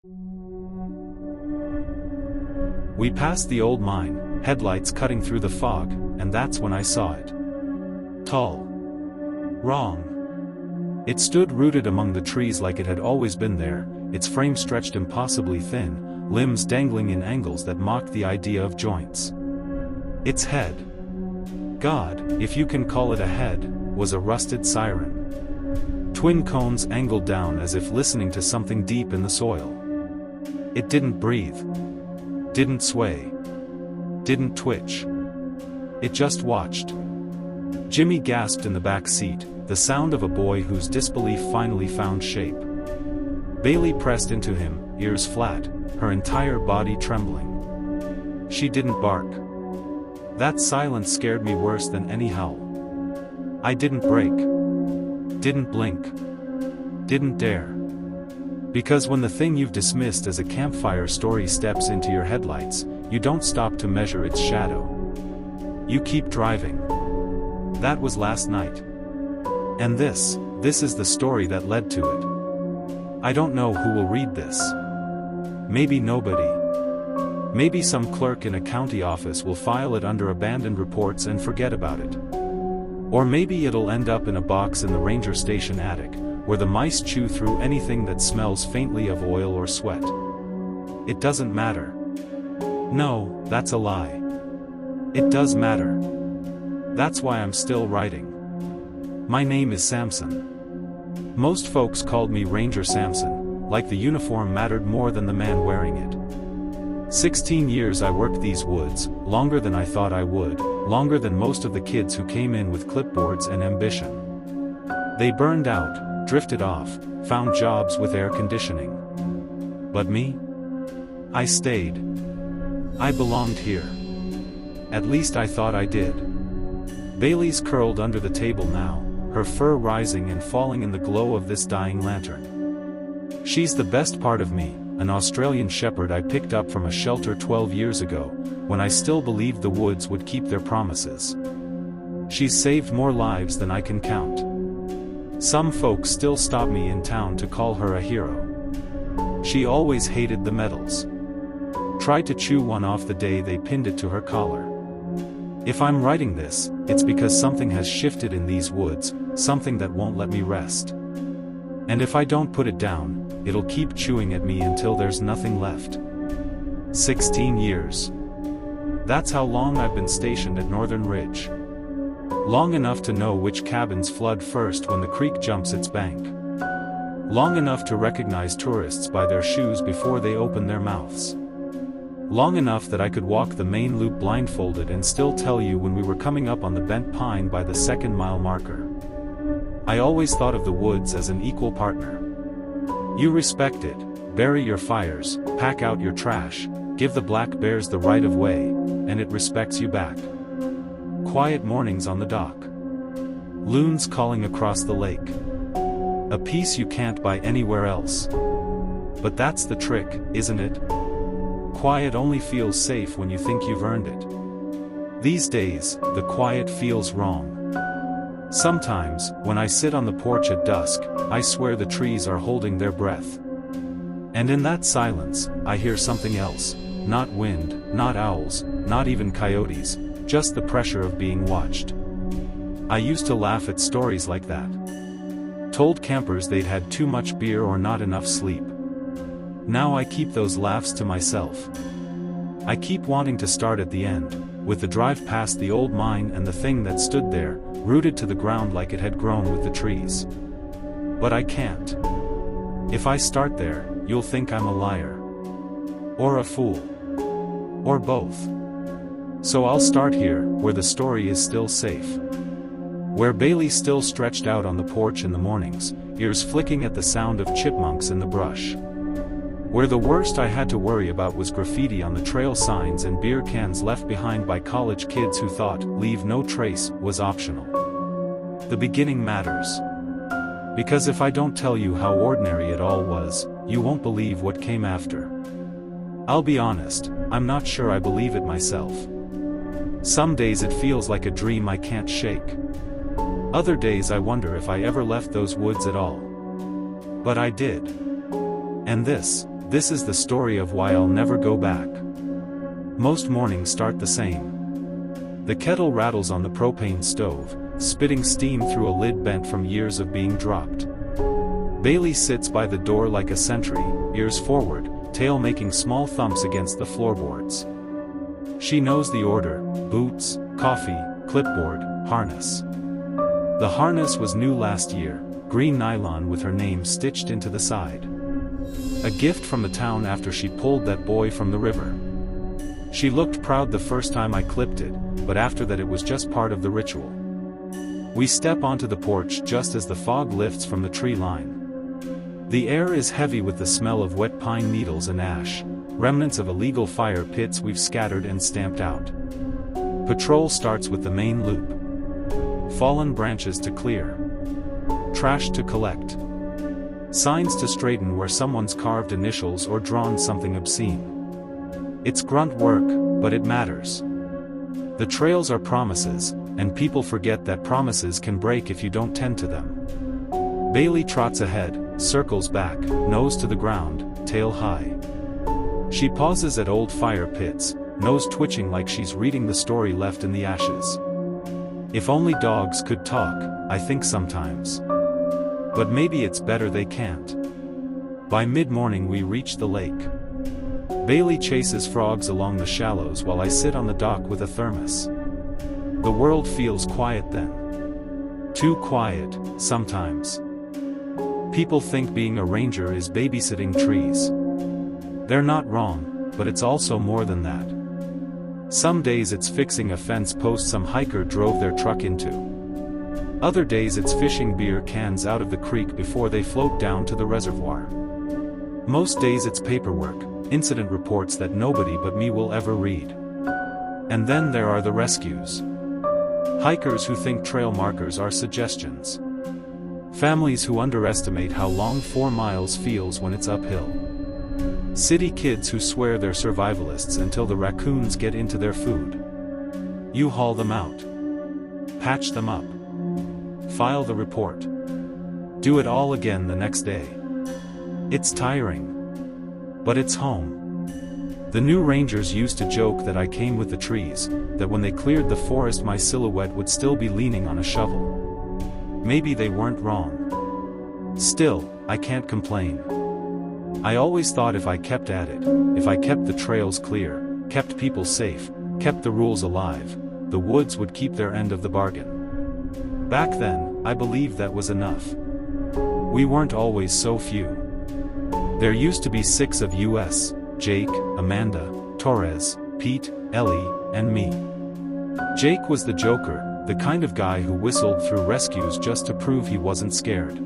We passed the old mine, headlights cutting through the fog, and that's when I saw it. Tall. Wrong. It stood rooted among the trees like it had always been there, its frame stretched impossibly thin, limbs dangling in angles that mocked the idea of joints. Its head, God, if you can call it a head, was a rusted siren. Twin cones angled down as if listening to something deep in the soil. It didn't breathe. Didn't sway. Didn't twitch. It just watched. Jimmy gasped in the back seat, the sound of a boy whose disbelief finally found shape. Bailey pressed into him, ears flat, her entire body trembling. She didn't bark. That silence scared me worse than any howl. I didn't break. Didn't blink. Didn't dare. Because when the thing you've dismissed as a campfire story steps into your headlights, you don't stop to measure its shadow. You keep driving. That was last night. And this is the story that led to it. I don't know who will read this. Maybe nobody. Maybe some clerk in a county office will file it under abandoned reports and forget about it. Or maybe it'll end up in a box in the ranger station attic, where the mice chew through anything that smells faintly of oil or sweat. It doesn't matter. No, that's a lie. It does matter. That's why I'm still writing. My name is Samson. Most folks called me Ranger Samson, like the uniform mattered more than the man wearing it. 16 years I worked these woods, longer than I thought I would, longer than most of the kids who came in with clipboards and ambition. They burned out, drifted off, found jobs with air conditioning. But me? I stayed. I belonged here. At least I thought I did. Bailey's curled under the table now, her fur rising and falling in the glow of this dying lantern. She's the best part of me, an Australian shepherd I picked up from a shelter 12 years ago, when I still believed the woods would keep their promises. She's saved more lives than I can count. Some folks still stop me in town to call her a hero. She always hated the medals. Tried to chew one off the day they pinned it to her collar. If I'm writing this, it's because something has shifted in these woods, something that won't let me rest. And if I don't put it down, it'll keep chewing at me until there's nothing left. 16 years. That's how long I've been stationed at Northern Ridge. Long enough to know which cabins flood first when the creek jumps its bank. Long enough to recognize tourists by their shoes before they open their mouths. Long enough that I could walk the main loop blindfolded and still tell you when we were coming up on the bent pine by the 2nd-mile marker. I always thought of the woods as an equal partner. You respect it, bury your fires, pack out your trash, give the black bears the right of way, and it respects you back. Quiet mornings on the dock. Loons calling across the lake. A peace you can't buy anywhere else. But that's the trick, isn't it? Quiet only feels safe when you think you've earned it. These days, the quiet feels wrong. Sometimes, when I sit on the porch at dusk, I swear the trees are holding their breath. And in that silence, I hear something else. Not wind, not owls, not even coyotes, just the pressure of being watched. I used to laugh at stories like that. Told campers they'd had too much beer or not enough sleep. Now I keep those laughs to myself. I keep wanting to start at the end, with the drive past the old mine and the thing that stood there, rooted to the ground like it had grown with the trees. But I can't. If I start there, you'll think I'm a liar. Or a fool. Or both. So I'll start here, where the story is still safe. Where Bailey still stretched out on the porch in the mornings, ears flicking at the sound of chipmunks in the brush. Where the worst I had to worry about was graffiti on the trail signs and beer cans left behind by college kids who thought "leave no trace" was optional. The beginning matters. Because if I don't tell you how ordinary it all was, you won't believe what came after. I'll be honest, I'm not sure I believe it myself. Some days it feels like a dream I can't shake. Other days I wonder if I ever left those woods at all. But I did. And this this is the story of why I'll never go back. Most mornings start the same. The kettle rattles on the propane stove, spitting steam through a lid bent from years of being dropped. Bailey sits by the door like a sentry, ears forward, tail making small thumps against the floorboards. She knows the order: boots, coffee, clipboard, harness. The harness was new last year, green nylon with her name stitched into the side. A gift from the town after she pulled that boy from the river. She looked proud the first time I clipped it, but after that it was just part of the ritual. We step onto the porch just as the fog lifts from the tree line. The air is heavy with the smell of wet pine needles and ash, remnants of illegal fire pits we've scattered and stamped out. Patrol starts with the main loop. Fallen branches to clear. Trash to collect. Signs to straighten where someone's carved initials or drawn something obscene. It's grunt work, but it matters. The trails are promises, and people forget that promises can break if you don't tend to them. Bailey trots ahead, circles back, nose to the ground, tail high. She pauses at old fire pits, nose twitching like she's reading the story left in the ashes. If only dogs could talk, I think sometimes. But maybe it's better they can't. By mid-morning we reach the lake. Bailey chases frogs along the shallows while I sit on the dock with a thermos. The world feels quiet then. Too quiet, sometimes. People think being a ranger is babysitting trees. They're not wrong, but it's also more than that. Some days it's fixing a fence post some hiker drove their truck into. Other days it's fishing beer cans out of the creek before they float down to the reservoir. Most days it's paperwork, incident reports that nobody but me will ever read. And then there are the rescues. Hikers who think trail markers are suggestions. Families who underestimate how long 4 miles feels when it's uphill. City kids who swear they're survivalists until the raccoons get into their food. You haul them out. Patch them up. File the report. Do it all again the next day. It's tiring. But it's home. The new rangers used to joke that I came with the trees, that when they cleared the forest my silhouette would still be leaning on a shovel. Maybe they weren't wrong. Still, I can't complain. I always thought if I kept at it, if I kept the trails clear, kept people safe, kept the rules alive, the woods would keep their end of the bargain. Back then, I believed that was enough. We weren't always so few. There used to be 6 of us, Jake, Amanda, Torres, Pete, Ellie, and me. Jake was the joker, the kind of guy who whistled through rescues just to prove he wasn't scared.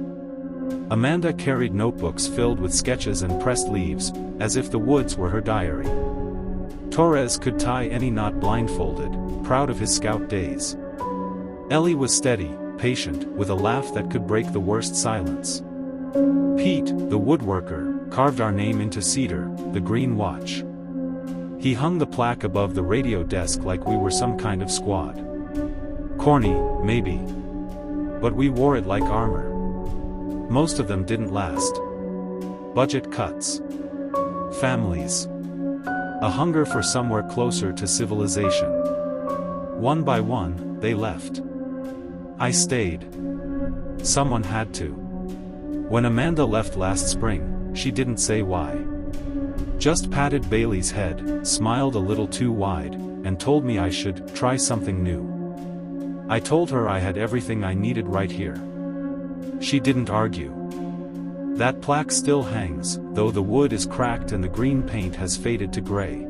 Amanda carried notebooks filled with sketches and pressed leaves, as if the woods were her diary. Torres could tie any knot blindfolded, proud of his scout days. Ellie was steady, patient, with a laugh that could break the worst silence. Pete, the woodworker, carved our name into cedar, the Green Watch. He hung the plaque above the radio desk like we were some kind of squad. Corny, maybe. But we wore it like armor. Most of them didn't last. Budget cuts. Families. A hunger for somewhere closer to civilization. One by one, they left. I stayed. Someone had to. When Amanda left last spring, she didn't say why. Just patted Bailey's head, smiled a little too wide, and told me I should try something new. I told her I had everything I needed right here. She didn't argue. That plaque still hangs, though the wood is cracked and the green paint has faded to gray.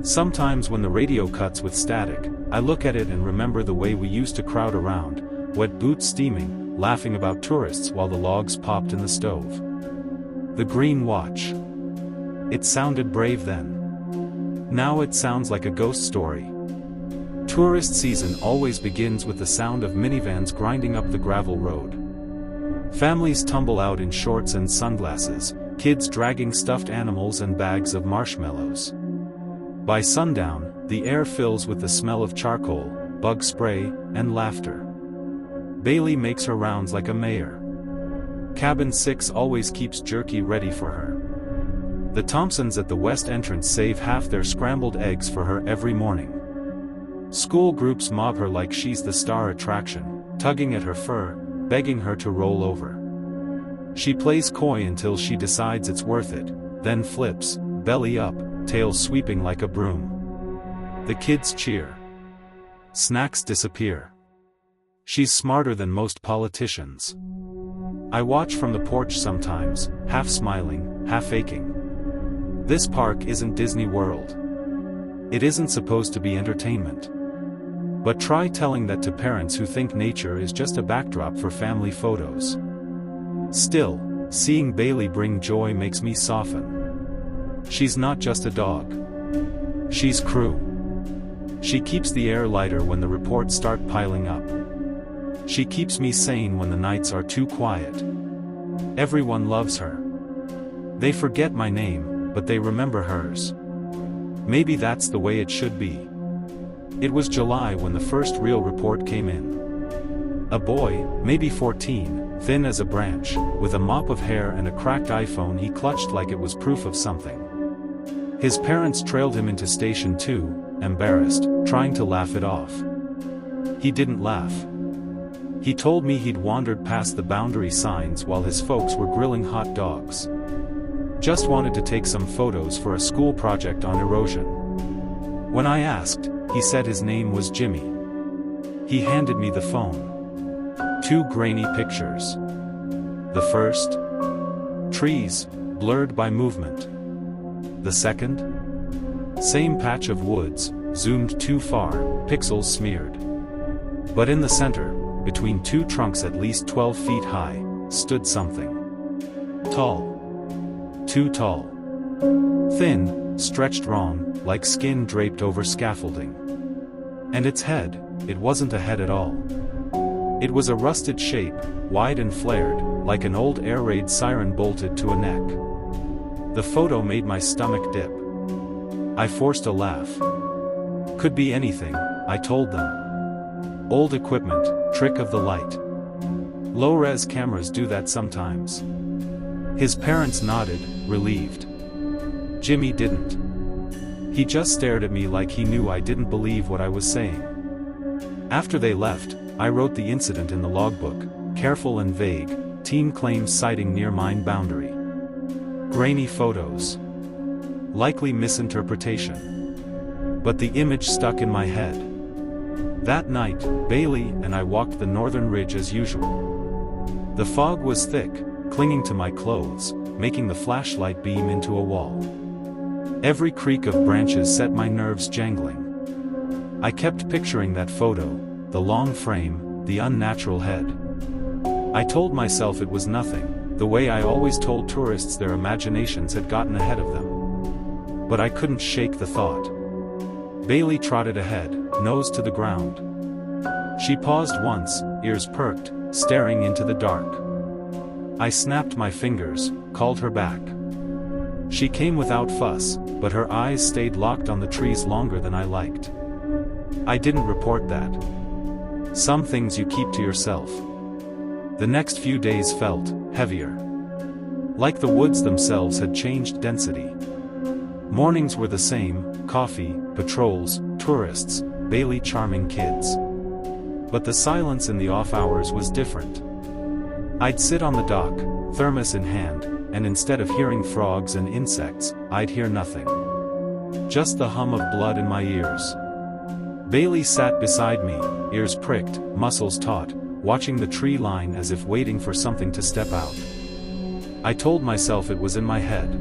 Sometimes when the radio cuts with static, I look at it and remember the way we used to crowd around, wet boots steaming, laughing about tourists while the logs popped in the stove. The Green Watch. It sounded brave then. Now it sounds like a ghost story. Tourist season always begins with the sound of minivans grinding up the gravel road. Families tumble out in shorts and sunglasses, kids dragging stuffed animals and bags of marshmallows. By sundown, the air fills with the smell of charcoal, bug spray, and laughter. Bailey makes her rounds like a mayor. Cabin 6 always keeps jerky ready for her. The Thompsons at the west entrance save half their scrambled eggs for her every morning. School groups mob her like she's the star attraction, tugging at her fur, begging her to roll over. She plays coy until she decides it's worth it, then flips, belly up, tail sweeping like a broom. The kids cheer. Snacks disappear. She's smarter than most politicians. I watch from the porch sometimes, half smiling, half aching. This park isn't Disney World. It isn't supposed to be entertainment. But try telling that to parents who think nature is just a backdrop for family photos. Still, seeing Bailey bring joy makes me soften. She's not just a dog. She's crew. She keeps the air lighter when the reports start piling up. She keeps me sane when the nights are too quiet. Everyone loves her. They forget my name, but they remember hers. Maybe that's the way it should be. It was July when the first real report came in. A boy, maybe 14, thin as a branch, with a mop of hair and a cracked iPhone he clutched like it was proof of something. His parents trailed him into Station 2, embarrassed, trying to laugh it off. He didn't laugh. He told me he'd wandered past the boundary signs while his folks were grilling hot dogs. Just wanted to take some photos for a school project on erosion. When I asked, he said his name was Jimmy. He handed me the phone. 2 grainy pictures. The first? Trees, blurred by movement. The second? Same patch of woods, zoomed too far, pixels smeared. But in the center, between 2 trunks at least 12 feet high, stood something. Tall. Too tall. Thin, stretched wrong, like skin draped over scaffolding. And its head, it wasn't a head at all. It was a rusted shape, wide and flared, like an old air raid siren bolted to a neck. The photo made my stomach dip. I forced a laugh. Could be anything, I told them. Old equipment, trick of the light. Low-res cameras do that sometimes. His parents nodded, relieved. Jimmy didn't. He just stared at me like he knew I didn't believe what I was saying. After they left, I wrote the incident in the logbook, careful and vague, teen claims sighting near mine boundary. Grainy photos. Likely misinterpretation. But the image stuck in my head. That night, Bailey and I walked the northern ridge as usual. The fog was thick, clinging to my clothes, making the flashlight beam into a wall. Every creak of branches set my nerves jangling. I kept picturing that photo, the long frame, the unnatural head. I told myself it was nothing, the way I always told tourists their imaginations had gotten ahead of them. But I couldn't shake the thought. Bailey trotted ahead, nose to the ground. She paused once, ears perked, staring into the dark. I snapped my fingers, called her back. She came without fuss, but her eyes stayed locked on the trees longer than I liked. I didn't report that. Some things you keep to yourself. The next few days felt heavier. Like the woods themselves had changed density. Mornings were the same, coffee, patrols, tourists, Bailey charming kids. But the silence in the off hours was different. I'd sit on the dock, thermos in hand, and instead of hearing frogs and insects, I'd hear nothing. Just the hum of blood in my ears. Bailey sat beside me, ears pricked, muscles taut, watching the tree line as if waiting for something to step out. I told myself it was in my head.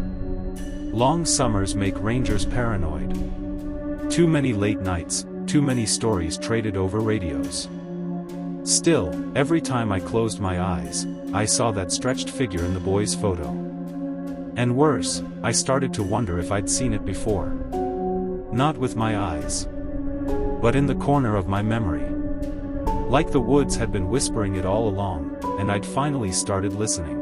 Long summers make rangers paranoid. Too many late nights, too many stories traded over radios. Still, every time I closed my eyes, I saw that stretched figure in the boy's photo. And worse, I started to wonder if I'd seen it before. Not with my eyes. But in the corner of my memory. Like the woods had been whispering it all along, and I'd finally started listening.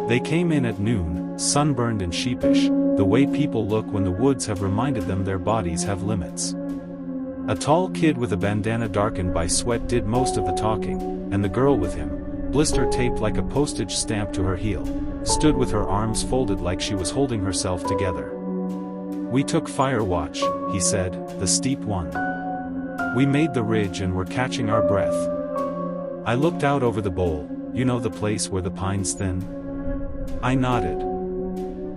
They came in at noon, sunburned and sheepish, the way people look when the woods have reminded them their bodies have limits. A tall kid with a bandana darkened by sweat did most of the talking, and the girl with him, blister taped like a postage stamp to her heel, stood with her arms folded like she was holding herself together. "We took fire watch," he said, "the steep one. We made the ridge and were catching our breath. I looked out over the bowl, you know the place where the pine's thin?" I nodded.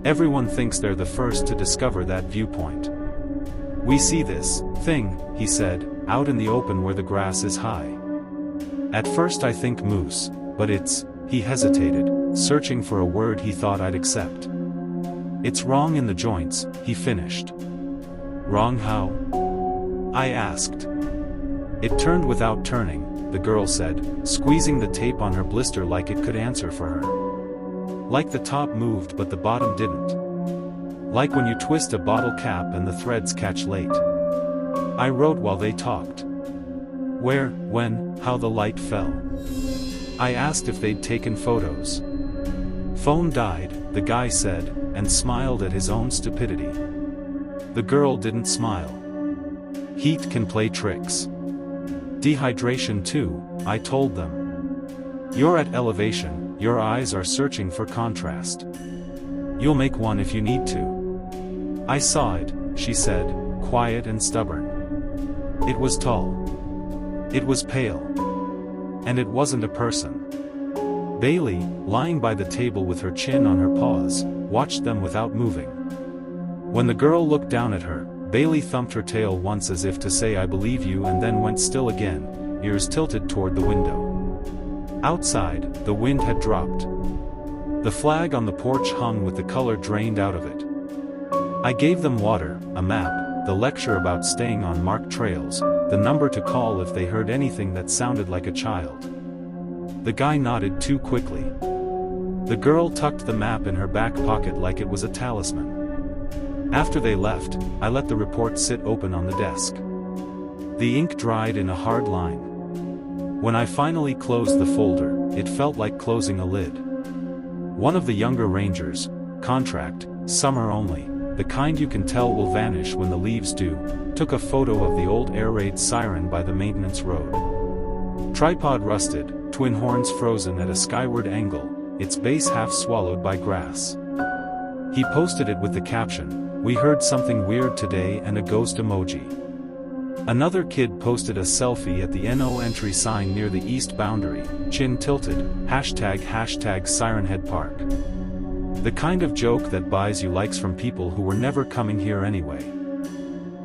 "Everyone thinks they're the first to discover that viewpoint. We see this thing," he said, "out in the open where the grass is high. At first I think moose, but it's," he hesitated, searching for a word he thought I'd accept. "It's wrong in the joints," he finished. "Wrong how?" I asked. "It turned without turning," the girl said, squeezing the tape on her blister like it could answer for her. "Like the top moved but the bottom didn't. Like when you twist a bottle cap and the threads catch late." I wrote while they talked. Where, when, how the light fell. I asked if they'd taken photos. "Phone died," the guy said, and smiled at his own stupidity. The girl didn't smile. "Heat can play tricks. Dehydration too," I told them. "You're at elevation, your eyes are searching for contrast. You'll make one if you need to." "I saw it," she said, quiet and stubborn. "It was tall. It was pale. And it wasn't a person." Bailey, lying by the table with her chin on her paws, watched them without moving. When the girl looked down at her, Bailey thumped her tail once as if to say "I believe you," and then went still again, ears tilted toward the window. Outside, the wind had dropped. The flag on the porch hung with the color drained out of it. I gave them water, a map, the lecture about staying on marked trails, the number to call if they heard anything that sounded like a child. The guy nodded too quickly. The girl tucked the map in her back pocket like it was a talisman. After they left, I let the report sit open on the desk. The ink dried in a hard line. When I finally closed the folder, it felt like closing a lid. One of the younger rangers, contract, summer only, the kind you can tell will vanish when the leaves do, took a photo of the old air raid siren by the maintenance road. Tripod rusted, twin horns frozen at a skyward angle, its base half swallowed by grass. He posted it with the caption, "We heard something weird today," and a ghost emoji. Another kid posted a selfie at the NO entry sign near the east boundary, chin tilted, hashtag Sirenhead Park. The kind of joke that buys you likes from people who were never coming here anyway.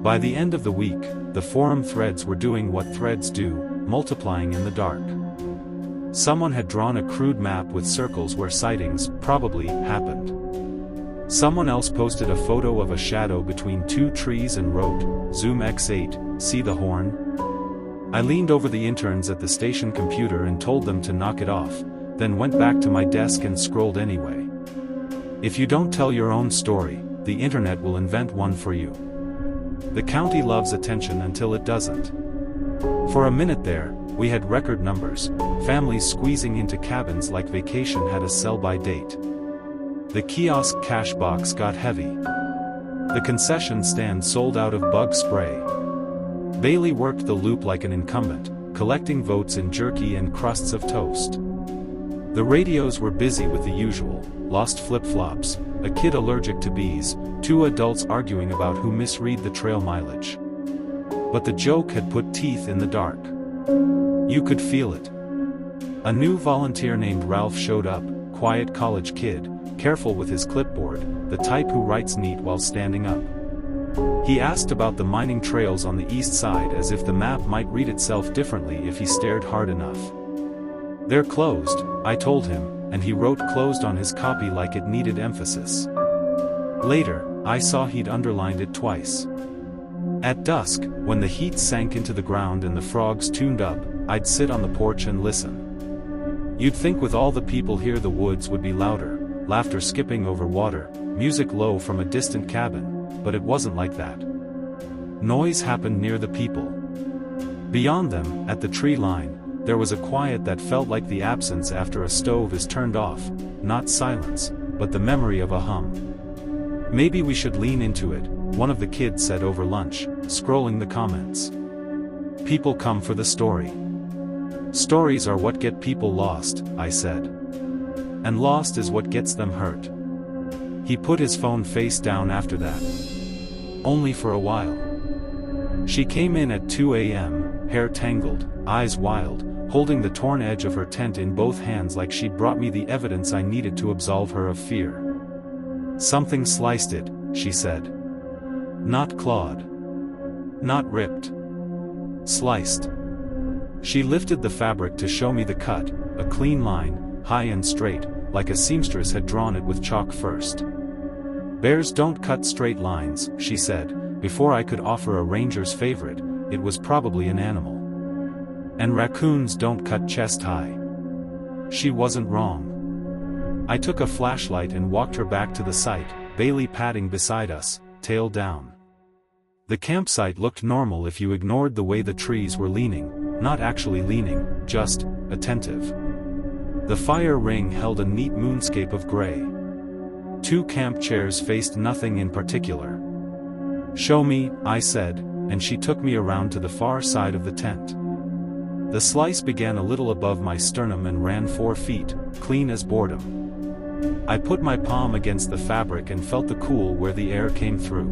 By the end of the week, the forum threads were doing what threads do, multiplying in the dark. Someone had drawn a crude map with circles where sightings, probably, happened. Someone else posted a photo of a shadow between two trees and wrote, "Zoom X8, see the horn?" I leaned over the interns at the station computer and told them to knock it off, then went back to my desk and scrolled anyway. If you don't tell your own story, the internet will invent one for you. The county loves attention until it doesn't. For a minute there, we had record numbers, families squeezing into cabins like vacation had a sell-by date. The kiosk cash box got heavy. The concession stand sold out of bug spray. Bailey worked the loop like an incumbent, collecting votes in jerky and crusts of toast. The radios were busy with the usual, lost flip-flops, a kid allergic to bees, two adults arguing about who misread the trail mileage. But the joke had put teeth in the dark. You could feel it. A new volunteer named Ralph showed up, quiet college kid, careful with his clipboard, the type who writes neat while standing up. He asked about the mining trails on the east side as if the map might read itself differently if he stared hard enough. "They're closed," I told him, and he wrote "closed" on his copy like it needed emphasis. Later, I saw he'd underlined it twice. At dusk, when the heat sank into the ground and the frogs tuned up, I'd sit on the porch and listen. You'd think with all the people here the woods would be louder, laughter skipping over water, music low from a distant cabin, but it wasn't like that. Noise happened near the people. Beyond them, at the tree line, there was a quiet that felt like the absence after a stove is turned off, not silence, but the memory of a hum. "Maybe we should lean into it," one of the kids said over lunch, scrolling the comments. "People come for the story. Stories are what get people lost," I said. And lost is what gets them hurt. He put his phone face down after that. Only for a while. She came in at 2 a.m., hair tangled, eyes wild, holding the torn edge of her tent in both hands like she'd brought me the evidence I needed to absolve her of fear. "Something sliced it," she said. "Not clawed. Not ripped. Sliced." She lifted the fabric to show me the cut, a clean line, high and straight, like a seamstress had drawn it with chalk first. "Bears don't cut straight lines," she said. Before I could offer a ranger's favorite, it was probably an animal. "And raccoons don't cut chest high." She wasn't wrong. I took a flashlight and walked her back to the site, Bailey padding beside us, tail down. The campsite looked normal if you ignored the way the trees were leaning, not actually leaning, just attentive. The fire ring held a neat moonscape of gray. 2 camp chairs faced nothing in particular. "Show me," I said, and she took me around to the far side of the tent. The slice began a little above my sternum and ran 4 feet, clean as boredom. I put my palm against the fabric and felt the cool where the air came through.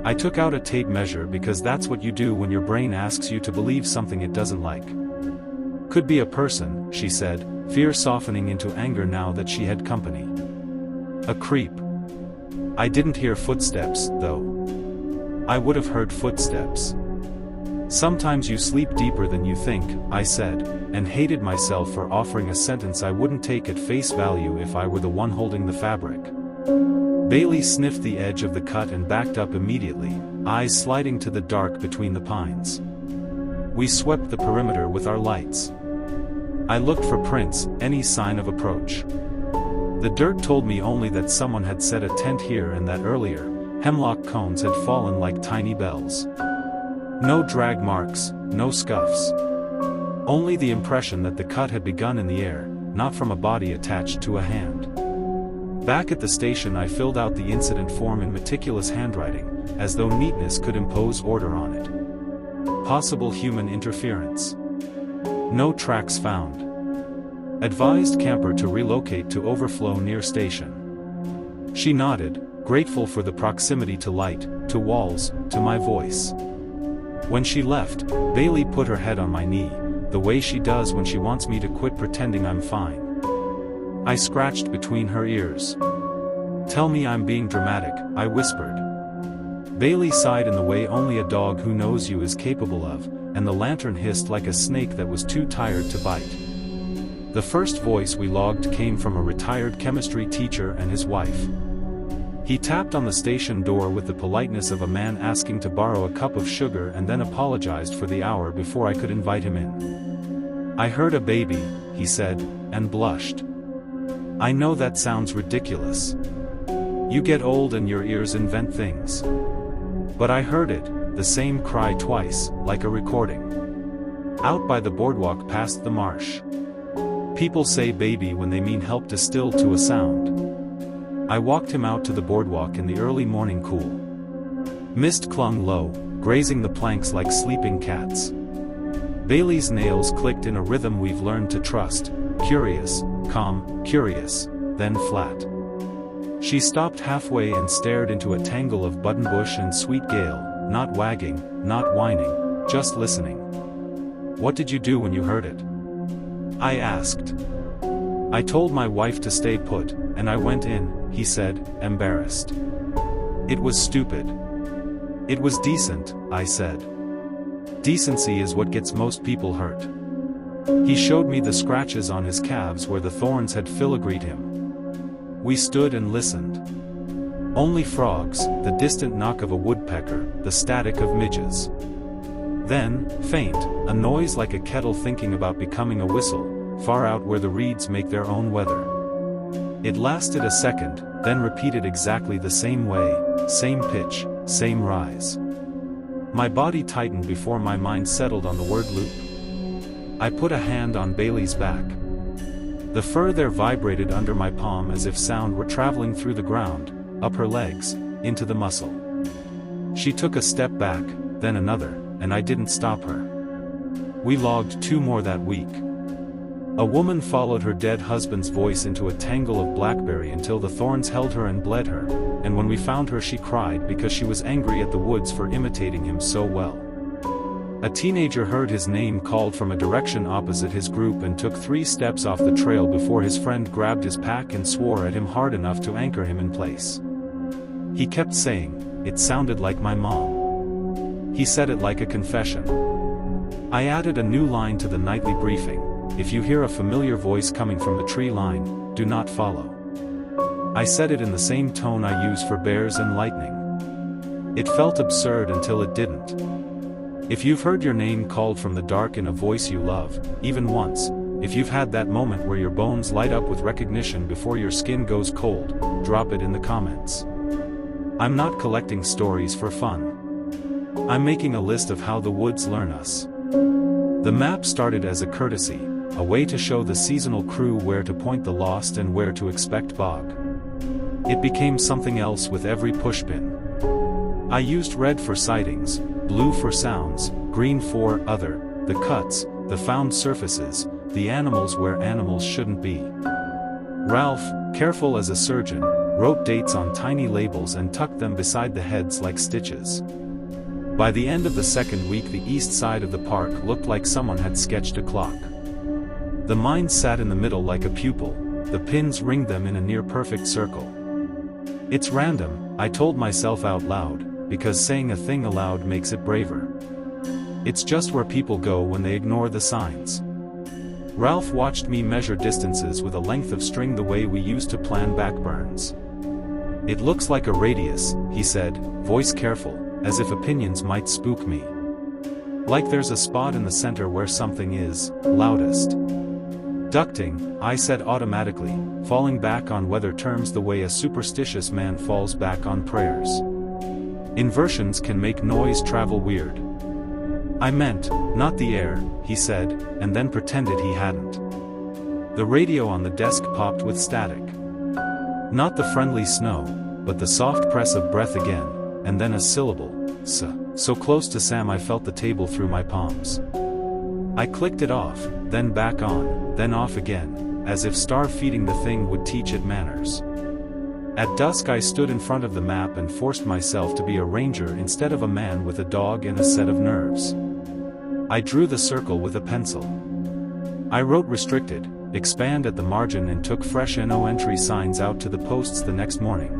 I took out a tape measure because that's what you do when your brain asks you to believe something it doesn't like. "Could be a person," she said, fear softening into anger now that she had company. "A creep." I didn't hear footsteps, though. I would have heard footsteps. "Sometimes you sleep deeper than you think," I said, and hated myself for offering a sentence I wouldn't take at face value if I were the one holding the fabric. Bailey sniffed the edge of the cut and backed up immediately, eyes sliding to the dark between the pines. We swept the perimeter with our lights. I looked for prints, any sign of approach. The dirt told me only that someone had set a tent here and that earlier, hemlock cones had fallen like tiny bells. No drag marks, no scuffs. Only the impression that the cut had begun in the air, not from a body attached to a hand. Back at the station I filled out the incident form in meticulous handwriting, as though neatness could impose order on it. Possible human interference. No tracks found. Advised camper to relocate to overflow near station. She nodded, grateful for the proximity to light, to walls, to my voice. When she left, Bailey put her head on my knee, the way she does when she wants me to quit pretending I'm fine. I scratched between her ears. "Tell me I'm being dramatic," I whispered. Bailey sighed in the way only a dog who knows you is capable of, and the lantern hissed like a snake that was too tired to bite. The first voice we logged came from a retired chemistry teacher and his wife. He tapped on the station door with the politeness of a man asking to borrow a cup of sugar and then apologized for the hour before I could invite him in. "I heard a baby," he said, and blushed. "I know that sounds ridiculous. You get old and your ears invent things. But I heard it, the same cry twice, like a recording. Out by the boardwalk past the marsh. People say baby when they mean help distilled to a sound." I walked him out to the boardwalk in the early morning cool. Mist clung low, grazing the planks like sleeping cats. Bailey's nails clicked in a rhythm we've learned to trust, curious, calm, curious, then flat. She stopped halfway and stared into a tangle of buttonbush and sweet gale, not wagging, not whining, just listening. "What did you do when you heard it?" I asked. "I told my wife to stay put, and I went in," he said, embarrassed. "It was stupid." "It was decent," I said. "Decency is what gets most people hurt." He showed me the scratches on his calves where the thorns had filigreed him. We stood and listened. Only frogs, the distant knock of a woodpecker, the static of midges. Then, faint, a noise like a kettle thinking about becoming a whistle, far out where the reeds make their own weather. It lasted a second, then repeated exactly the same way, same pitch, same rise. My body tightened before my mind settled on the word loop. I put a hand on Bailey's back. The fur there vibrated under my palm as if sound were traveling through the ground, up her legs, into the muscle. She took a step back, then another, and I didn't stop her. We logged 2 more that week. A woman followed her dead husband's voice into a tangle of blackberry until the thorns held her and bled her, and when we found her she cried because she was angry at the woods for imitating him so well. A teenager heard his name called from a direction opposite his group and took 3 steps off the trail before his friend grabbed his pack and swore at him hard enough to anchor him in place. He kept saying, "It sounded like my mom." He said it like a confession. I added a new line to the nightly briefing: "If you hear a familiar voice coming from the tree line, do not follow." I said it in the same tone I use for bears and lightning. It felt absurd until it didn't. If you've heard your name called from the dark in a voice you love, even once, if you've had that moment where your bones light up with recognition before your skin goes cold, drop it in the comments. I'm not collecting stories for fun. I'm making a list of how the woods learn us. The map started as a courtesy, a way to show the seasonal crew where to point the lost and where to expect bog. It became something else with every pushpin. I used red for sightings, blue for sounds, green for other, the cuts, the found surfaces, the animals where animals shouldn't be. Ralph, careful as a surgeon, wrote dates on tiny labels and tucked them beside the heads like stitches. By the end of the second week the east side of the park looked like someone had sketched a clock. The mines sat in the middle like a pupil, the pins ringed them in a near-perfect circle. It's random, I told myself out loud, because saying a thing aloud makes it braver. It's just where people go when they ignore the signs. Ralph watched me measure distances with a length of string the way we used to plan backburns. "It looks like a radius," he said, voice careful, as if opinions might spook me. "Like there's a spot in the center where something is loudest." "Ducting," I said automatically, falling back on weather terms the way a superstitious man falls back on prayers. "Inversions can make noise travel weird." "I meant, not the air," he said, and then pretended he hadn't. The radio on the desk popped with static. Not the friendly snow, but the soft press of breath again, and then a syllable, "S." So close to Sam I felt the table through my palms. I clicked it off, then back on, then off again, as if star-feeding the thing would teach it manners. At dusk I stood in front of the map and forced myself to be a ranger instead of a man with a dog and a set of nerves. I drew the circle with a pencil. I wrote restricted, expand at the margin and took fresh no entry signs out to the posts the next morning.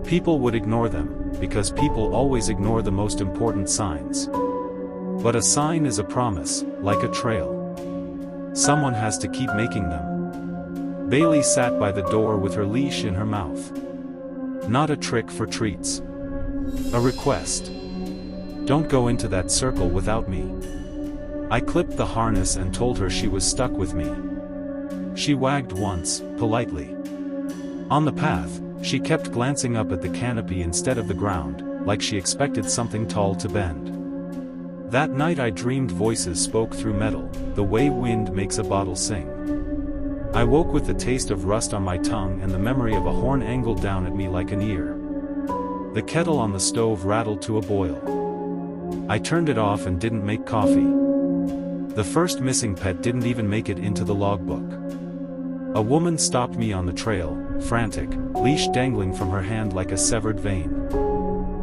People would ignore them, because people always ignore the most important signs. But a sign is a promise, like a trail. Someone has to keep making them. Bailey sat by the door with her leash in her mouth. Not a trick for treats. A request. "Don't go into that circle without me." I clipped the harness and told her she was stuck with me. She wagged once, politely. On the path, she kept glancing up at the canopy instead of the ground, like she expected something tall to bend. That night I dreamed voices spoke through metal, the way wind makes a bottle sing. I woke with the taste of rust on my tongue and the memory of a horn angled down at me like an ear. The kettle on the stove rattled to a boil. I turned it off and didn't make coffee. The first missing pet didn't even make it into the logbook. A woman stopped me on the trail, frantic, leash dangling from her hand like a severed vein.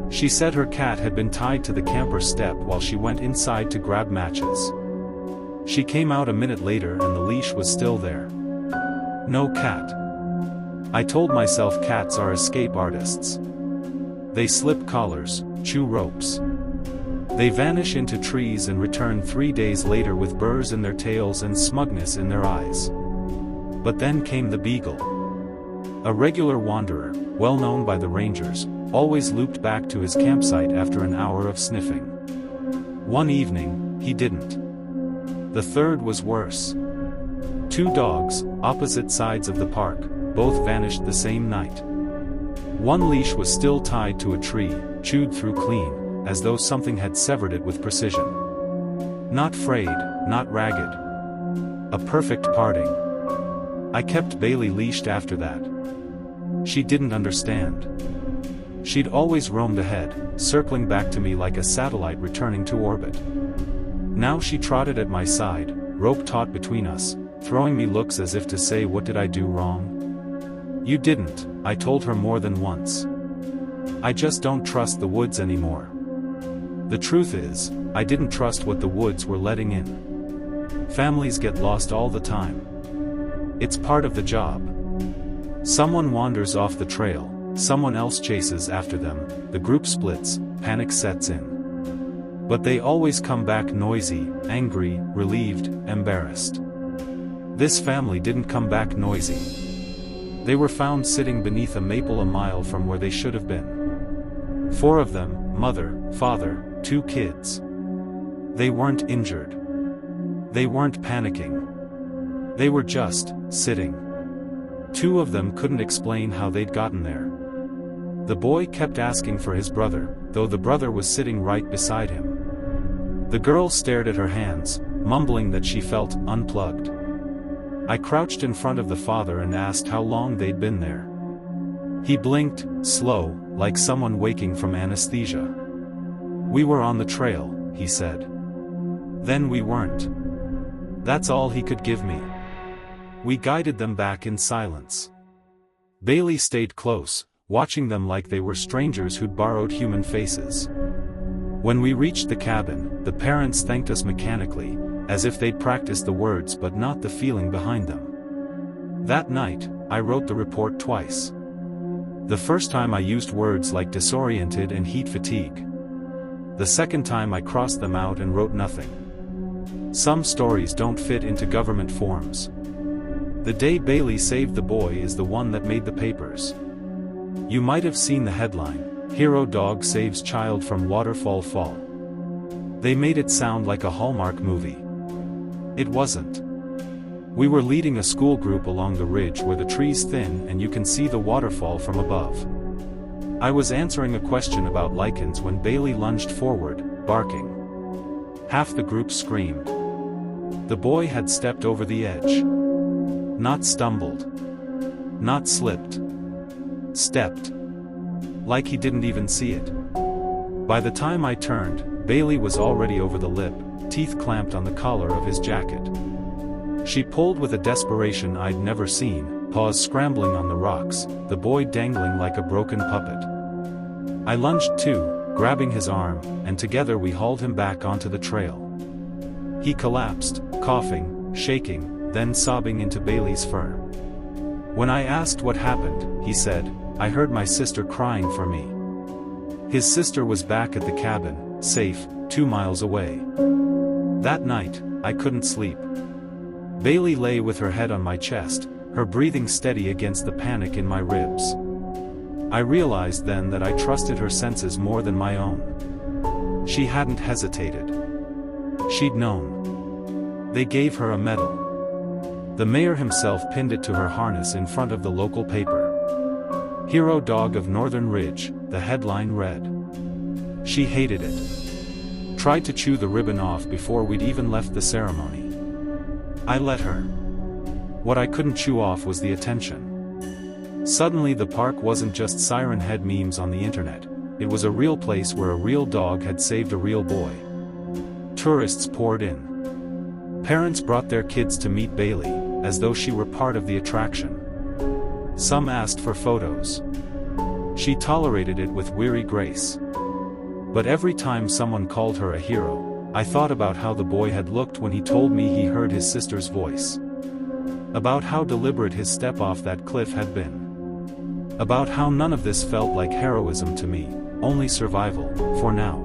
She said her cat had been tied to the camper step while she went inside to grab matches. She came out a minute later and the leash was still there. No cat. I told myself cats are escape artists. They slip collars, chew ropes. They vanish into trees and return 3 days later with burrs in their tails and smugness in their eyes. But then came the beagle. A regular wanderer, well known by the rangers, always looped back to his campsite after an hour of sniffing. One evening, he didn't. The third was worse. 2 dogs, opposite sides of the park, both vanished the same night. One leash was still tied to a tree, chewed through clean, as though something had severed it with precision. Not frayed, not ragged. A perfect parting. I kept Bailey leashed after that. She didn't understand. She'd always roamed ahead, circling back to me like a satellite returning to orbit. Now she trotted at my side, rope taut between us, throwing me looks as if to say, what did I do wrong? You didn't, I told her more than once. I just don't trust the woods anymore. The truth is, I didn't trust what the woods were letting in. Families get lost all the time. It's part of the job. Someone wanders off the trail, someone else chases after them, the group splits, panic sets in. But they always come back noisy, angry, relieved, embarrassed. This family didn't come back noisy. They were found sitting beneath a maple a mile from where they should have been. 4 of them, mother, father, 2 kids. They weren't injured. They weren't panicking. They were just sitting. 2 of them couldn't explain how they'd gotten there. The boy kept asking for his brother, though the brother was sitting right beside him. The girl stared at her hands, mumbling that she felt unplugged. I crouched in front of the father and asked how long they'd been there. He blinked, slow, like someone waking from anesthesia. We were on the trail, he said. Then we weren't. That's all he could give me. We guided them back in silence. Bailey stayed close, watching them like they were strangers who'd borrowed human faces. When we reached the cabin, the parents thanked us mechanically, as if they'd practiced the words but not the feeling behind them. That night, I wrote the report twice. The first time I used words like disoriented and heat fatigue. The second time I crossed them out and wrote nothing. Some stories don't fit into government forms. The day Bailey saved the boy is the one that made the papers. You might have seen the headline, "Hero Dog Saves Child from Waterfall Fall." They made it sound like a Hallmark movie. It wasn't. We were leading a school group along the ridge where the trees thin and you can see the waterfall from above. I was answering a question about lichens when Bailey lunged forward, barking. Half the group screamed. The boy had stepped over the edge. Not stumbled. Not slipped. Stepped. Like he didn't even see it. By the time I turned, Bailey was already over the lip, teeth clamped on the collar of his jacket. She pulled with a desperation I'd never seen, paws scrambling on the rocks, the boy dangling like a broken puppet. I lunged too, grabbing his arm, and together we hauled him back onto the trail. He collapsed, coughing, shaking, then sobbing into Bailey's fur. When I asked what happened, he said, "I heard my sister crying for me." His sister was back at the cabin, safe, 2 miles away. That night, I couldn't sleep. Bailey lay with her head on my chest, her breathing steady against the panic in my ribs. I realized then that I trusted her senses more than my own. She hadn't hesitated. She'd known. They gave her a medal. The mayor himself pinned it to her harness in front of the local paper. "Hero Dog of Northern Ridge," the headline read. She hated it. Tried to chew the ribbon off before we'd even left the ceremony. I let her. What I couldn't chew off was the attention. Suddenly the park wasn't just Sirenhead memes on the internet, it was a real place where a real dog had saved a real boy. Tourists poured in. Parents brought their kids to meet Bailey, as though she were part of the attraction. Some asked for photos. She tolerated it with weary grace. But every time someone called her a hero, I thought about how the boy had looked when he told me he heard his sister's voice. About how deliberate his step off that cliff had been. About how none of this felt like heroism to me, only survival, for now.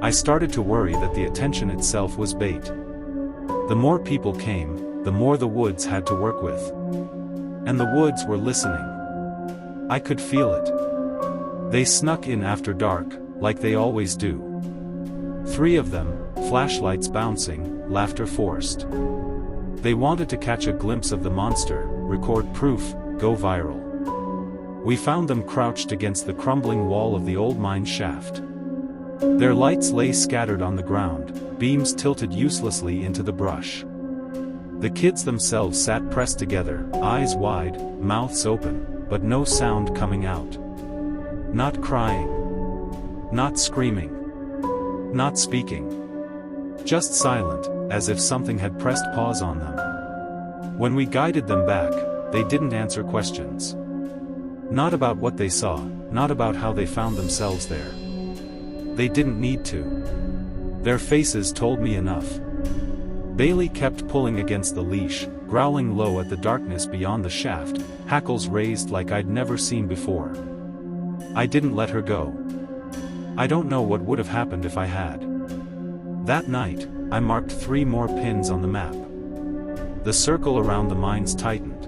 I started to worry that the attention itself was bait. The more people came, the more the woods had to work with. And the woods were listening. I could feel it. They snuck in after dark, like they always do. 3 of them, flashlights bouncing, laughter forced. They wanted to catch a glimpse of the monster, record proof, go viral. We found them crouched against the crumbling wall of the old mine shaft. Their lights lay scattered on the ground, beams tilted uselessly into the brush. The kids themselves sat pressed together, eyes wide, mouths open, but no sound coming out. Not crying. Not screaming. Not speaking. Just silent, as if something had pressed pause on them. When we guided them back, they didn't answer questions. Not about what they saw, not about how they found themselves there. They didn't need to. Their faces told me enough. Bailey kept pulling against the leash, growling low at the darkness beyond the shaft, hackles raised like I'd never seen before. I didn't let her go. I don't know what would have happened if I had. That night, I marked 3 more pins on the map. The circle around the mines tightened.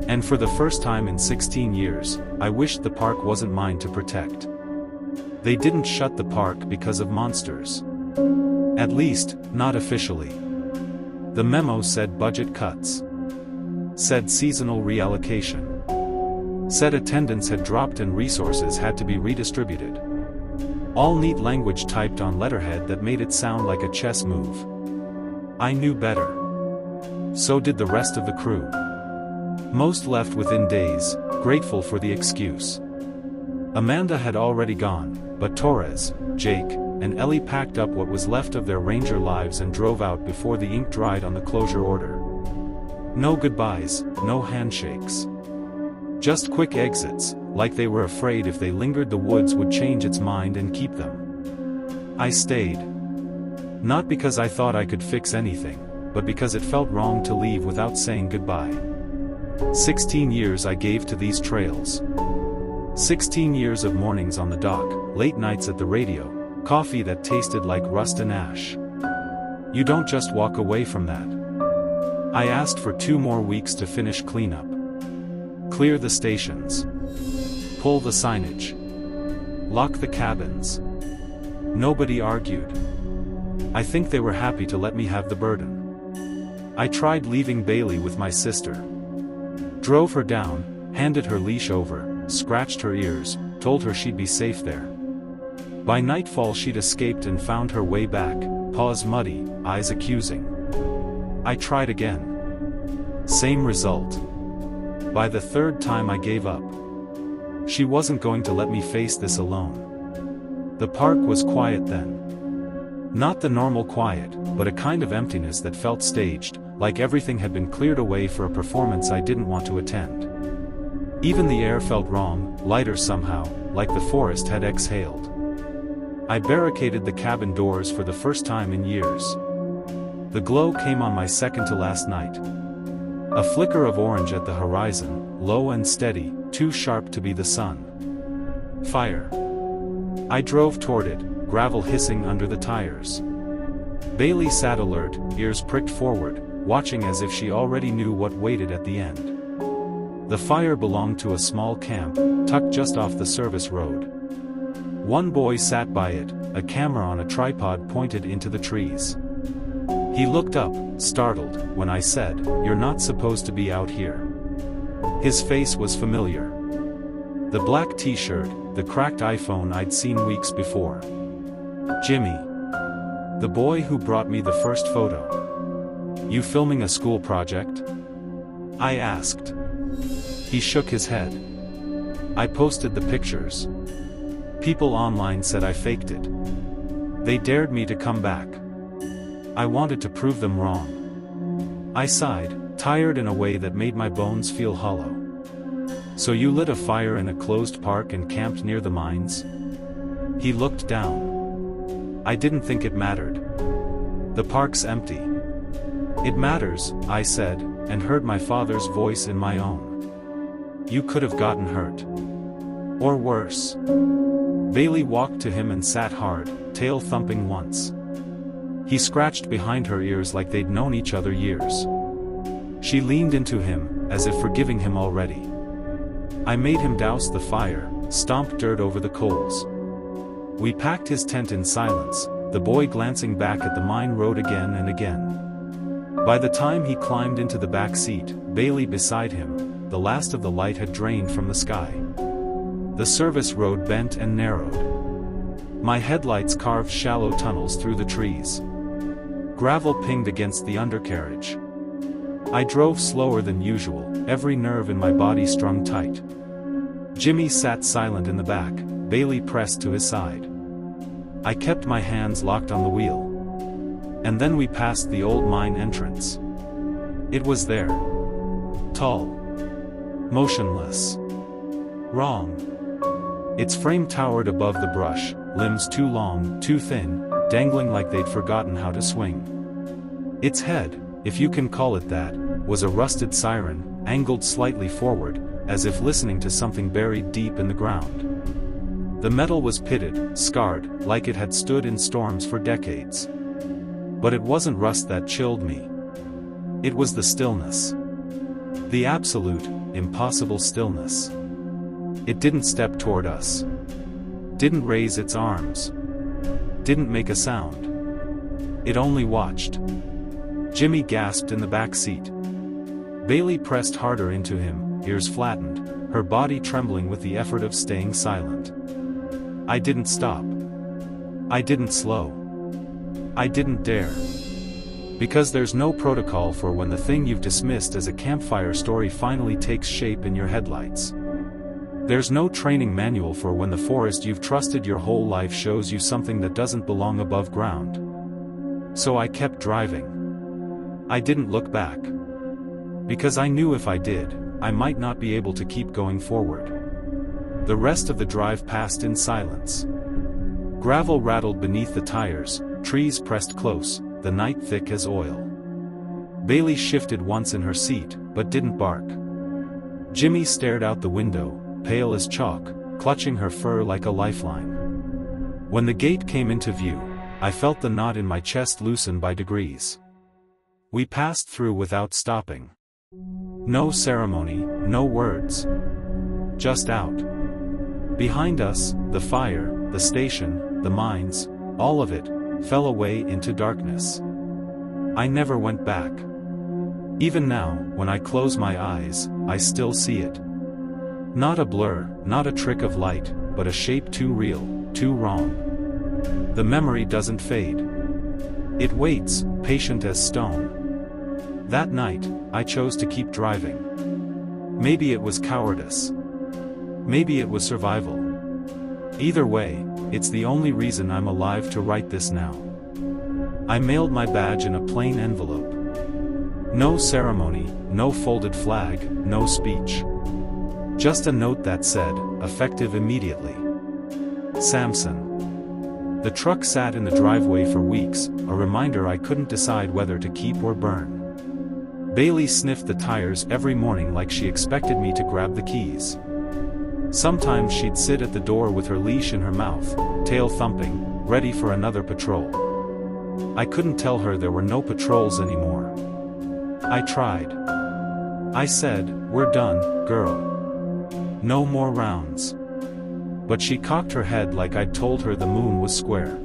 And for the first time in 16 years, I wished the park wasn't mine to protect. They didn't shut the park because of monsters. At least, not officially. The memo said budget cuts. Said seasonal reallocation. Said attendance had dropped and resources had to be redistributed. All neat language typed on letterhead that made it sound like a chess move. I knew better. So did the rest of the crew. Most left within days, grateful for the excuse. Amanda had already gone, but Torres, Jake, and Ellie packed up what was left of their ranger lives and drove out before the ink dried on the closure order. No goodbyes, no handshakes. Just quick exits, like they were afraid if they lingered the woods would change its mind and keep them. I stayed. Not because I thought I could fix anything, but because it felt wrong to leave without saying goodbye. 16 years I gave to these trails. 16 years of mornings on the dock, late nights at the radio, coffee that tasted like rust and ash. You don't just walk away from that. I asked for 2 more weeks to finish cleanup. Clear the stations. Pull the signage. Lock the cabins. Nobody argued. I think they were happy to let me have the burden. I tried leaving Bailey with my sister. Drove her down, handed her leash over, scratched her ears, told her she'd be safe there. By nightfall she'd escaped and found her way back, paws muddy, eyes accusing. I tried again. Same result. By the 3rd time I gave up. She wasn't going to let me face this alone. The park was quiet then. Not the normal quiet, but a kind of emptiness that felt staged, like everything had been cleared away for a performance I didn't want to attend. Even the air felt wrong, lighter somehow, like the forest had exhaled. I barricaded the cabin doors for the first time in years. The glow came on my second to last night. A flicker of orange at the horizon, low and steady, too sharp to be the sun. Fire. I drove toward it, gravel hissing under the tires. Bailey sat alert, ears pricked forward, watching as if she already knew what waited at the end. The fire belonged to a small camp, tucked just off the service road. One boy sat by it, a camera on a tripod pointed into the trees. He looked up, startled, when I said, "You're not supposed to be out here." His face was familiar. The black t-shirt, the cracked iPhone I'd seen weeks before. Jimmy. The boy who brought me the first photo. "You filming a school project?" I asked. He shook his head. "I posted the pictures. People online said I faked it. They dared me to come back. I wanted to prove them wrong." I sighed, tired in a way that made my bones feel hollow. "So you lit a fire in a closed park and camped near the mines?" He looked down. "I didn't think it mattered. The park's empty." "It matters," I said, and heard my father's voice in my own. "You could have gotten hurt. Or worse." Bailey walked to him and sat hard, tail thumping once. He scratched behind her ears like they'd known each other years. She leaned into him, as if forgiving him already. I made him douse the fire, stomp dirt over the coals. We packed his tent in silence, the boy glancing back at the mine road again and again. By the time he climbed into the back seat, Bailey beside him, the last of the light had drained from the sky. The service road bent and narrowed. My headlights carved shallow tunnels through the trees. Gravel pinged against the undercarriage. I drove slower than usual, every nerve in my body strung tight. Jimmy sat silent in the back, Bailey pressed to his side. I kept my hands locked on the wheel. And then we passed the old mine entrance. It was there. Tall. Motionless. Wrong. Its frame towered above the brush, limbs too long, too thin, dangling like they'd forgotten how to swing. Its head, if you can call it that, was a rusted siren, angled slightly forward, as if listening to something buried deep in the ground. The metal was pitted, scarred, like it had stood in storms for decades. But it wasn't rust that chilled me. It was the stillness. The absolute, impossible stillness. It didn't step toward us. Didn't raise its arms. Didn't make a sound. It only watched. Jimmy gasped in the back seat. Bailey pressed harder into him, ears flattened, her body trembling with the effort of staying silent. I didn't stop. I didn't slow. I didn't dare. Because there's no protocol for when the thing you've dismissed as a campfire story finally takes shape in your headlights. There's no training manual for when the forest you've trusted your whole life shows you something that doesn't belong above ground. So I kept driving. I didn't look back. Because I knew if I did, I might not be able to keep going forward. The rest of the drive passed in silence. Gravel rattled beneath the tires, trees pressed close, the night thick as oil. Bailey shifted once in her seat, but didn't bark. Jimmy stared out the window, pale as chalk, clutching her fur like a lifeline. When the gate came into view, I felt the knot in my chest loosen by degrees. We passed through without stopping. No ceremony, no words. Just out. Behind us, the fire, the station, the mines, all of it, fell away into darkness. I never went back. Even now, when I close my eyes, I still see it. Not a blur, not a trick of light, but a shape too real, too wrong. The memory doesn't fade. It waits, patient as stone. That night, I chose to keep driving. Maybe it was cowardice. Maybe it was survival. Either way, it's the only reason I'm alive to write this now. I mailed my badge in a plain envelope. No ceremony, no folded flag, no speech. Just a note that said, effective immediately. Samson. The truck sat in the driveway for weeks, a reminder I couldn't decide whether to keep or burn. Bailey sniffed the tires every morning like she expected me to grab the keys. Sometimes she'd sit at the door with her leash in her mouth, tail thumping, ready for another patrol. I couldn't tell her there were no patrols anymore. I tried. I said, "We're done, girl. No more rounds." But she cocked her head like I'd told her the moon was square.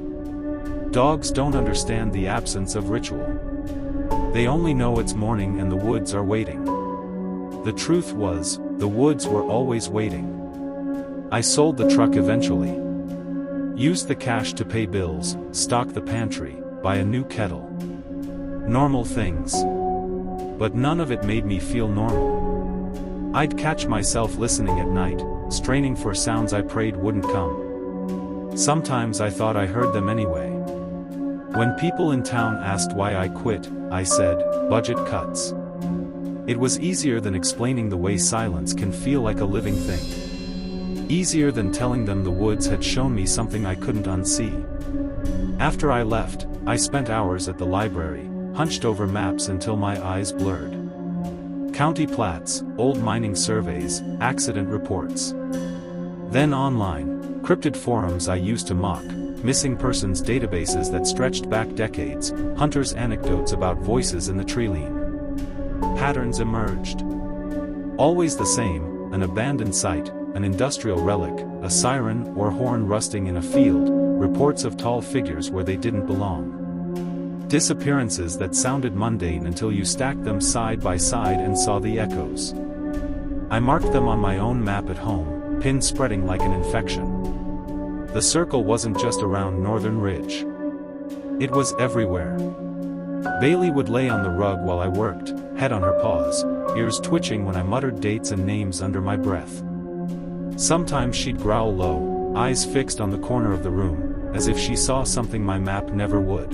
Dogs don't understand the absence of ritual. They only know it's morning and the woods are waiting. The truth was, the woods were always waiting. I sold the truck eventually. Used the cash to pay bills, stock the pantry, buy a new kettle. Normal things. But none of it made me feel normal. I'd catch myself listening at night, straining for sounds I prayed wouldn't come. Sometimes I thought I heard them anyway. When people in town asked why I quit, I said, budget cuts. It was easier than explaining the way silence can feel like a living thing. Easier than telling them the woods had shown me something I couldn't unsee. After I left, I spent hours at the library, hunched over maps until my eyes blurred. County plats, old mining surveys, accident reports. Then online, cryptid forums I used to mock, missing persons databases that stretched back decades, hunters' anecdotes about voices in the treeline. Patterns emerged. Always the same, an abandoned site, an industrial relic, a siren or horn rusting in a field, reports of tall figures where they didn't belong. Disappearances that sounded mundane until you stacked them side by side and saw the echoes. I marked them on my own map at home, pins spreading like an infection. The circle wasn't just around Northern Ridge. It was everywhere. Bailey would lay on the rug while I worked, head on her paws, ears twitching when I muttered dates and names under my breath. Sometimes she'd growl low, eyes fixed on the corner of the room, as if she saw something my map never would.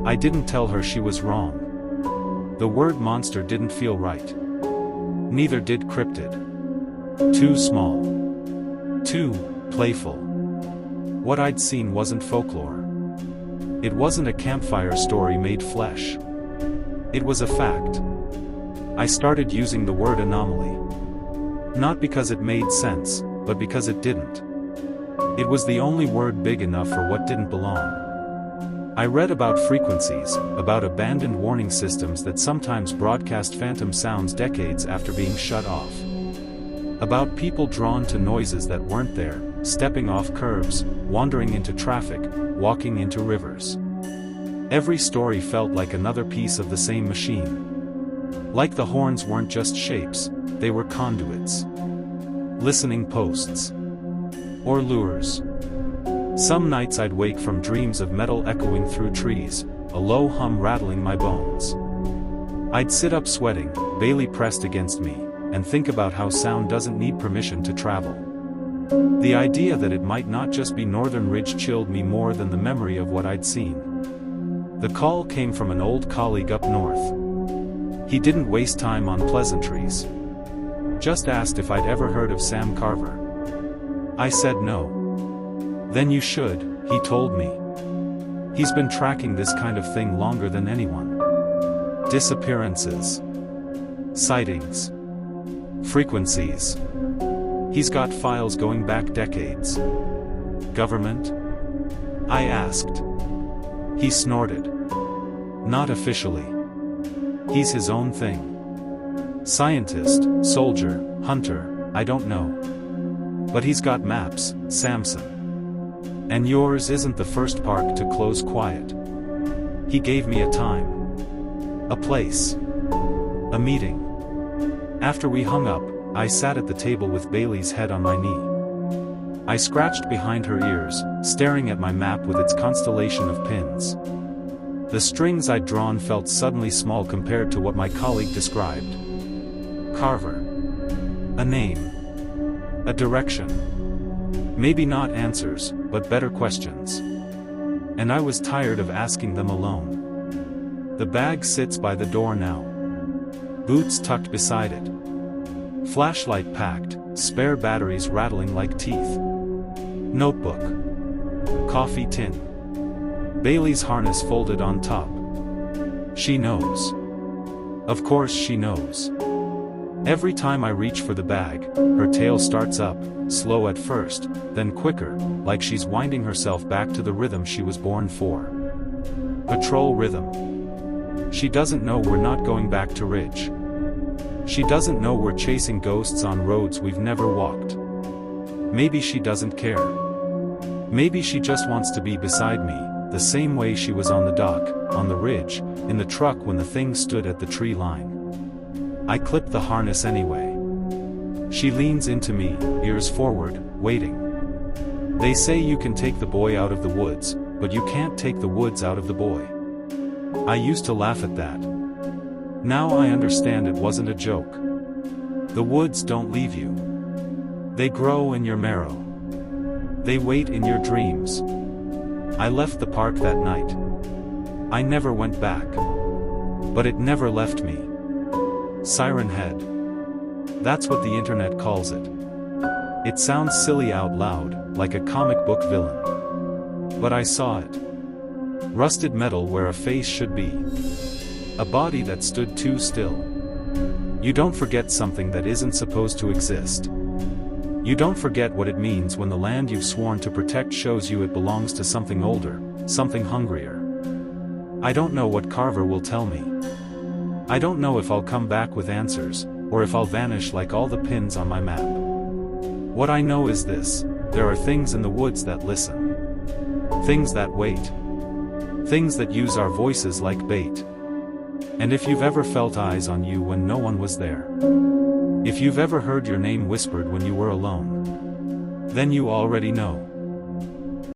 I didn't tell her she was wrong. The word monster didn't feel right. Neither did cryptid. Too small. Too playful. What I'd seen wasn't folklore. It wasn't a campfire story made flesh. It was a fact. I started using the word anomaly. Not because it made sense, but because it didn't. It was the only word big enough for what didn't belong. I read about frequencies, about abandoned warning systems that sometimes broadcast phantom sounds decades after being shut off. About people drawn to noises that weren't there, stepping off curbs, wandering into traffic, walking into rivers. Every story felt like another piece of the same machine. Like the horns weren't just shapes, they were conduits. Listening posts. Or lures. Some nights I'd wake from dreams of metal echoing through trees, a low hum rattling my bones. I'd sit up sweating, Bailey pressed against me, and think about how sound doesn't need permission to travel. The idea that it might not just be Northern Ridge chilled me more than the memory of what I'd seen. The call came from an old colleague up north. He didn't waste time on pleasantries. Just asked if I'd ever heard of Sam Carver. I said no. Then you should, he told me. He's been tracking this kind of thing longer than anyone. Disappearances. Sightings. Frequencies. He's got files going back decades. Government? I asked. He snorted. Not officially. He's his own thing. Scientist, soldier, hunter, I don't know. But he's got maps, Samson. And yours isn't the first park to close quiet. He gave me a time. A place. A meeting. After we hung up, I sat at the table with Bailey's head on my knee. I scratched behind her ears, staring at my map with its constellation of pins. The strings I'd drawn felt suddenly small compared to what my colleague described. Carver. A name. A direction. Maybe not answers, but better questions. And I was tired of asking them alone. The bag sits by the door now. Boots tucked beside it. Flashlight packed, spare batteries rattling like teeth. Notebook. Coffee tin. Bailey's harness folded on top. She knows. Of course she knows. Every time I reach for the bag, her tail starts up, slow at first, then quicker, like she's winding herself back to the rhythm she was born for. Patrol rhythm. She doesn't know we're not going back to Ridge. She doesn't know we're chasing ghosts on roads we've never walked. Maybe she doesn't care. Maybe she just wants to be beside me, the same way she was on the dock, on the ridge, in the truck when the thing stood at the tree line. I clip the harness anyway. She leans into me, ears forward, waiting. They say you can take the boy out of the woods, but you can't take the woods out of the boy. I used to laugh at that. Now I understand it wasn't a joke. The woods don't leave you. They grow in your marrow. They wait in your dreams. I left the park that night. I never went back. But it never left me. Sirenhead. That's what the internet calls it. It sounds silly out loud, like a comic book villain. But I saw it. Rusted metal where a face should be. A body that stood too still. You don't forget something that isn't supposed to exist. You don't forget what it means when the land you've sworn to protect shows you it belongs to something older, something hungrier. I don't know what Carver will tell me. I don't know if I'll come back with answers, or if I'll vanish like all the pins on my map. What I know is this: there are things in the woods that listen. Things that wait. Things that use our voices like bait. And if you've ever felt eyes on you when no one was there, if you've ever heard your name whispered when you were alone, then you already know.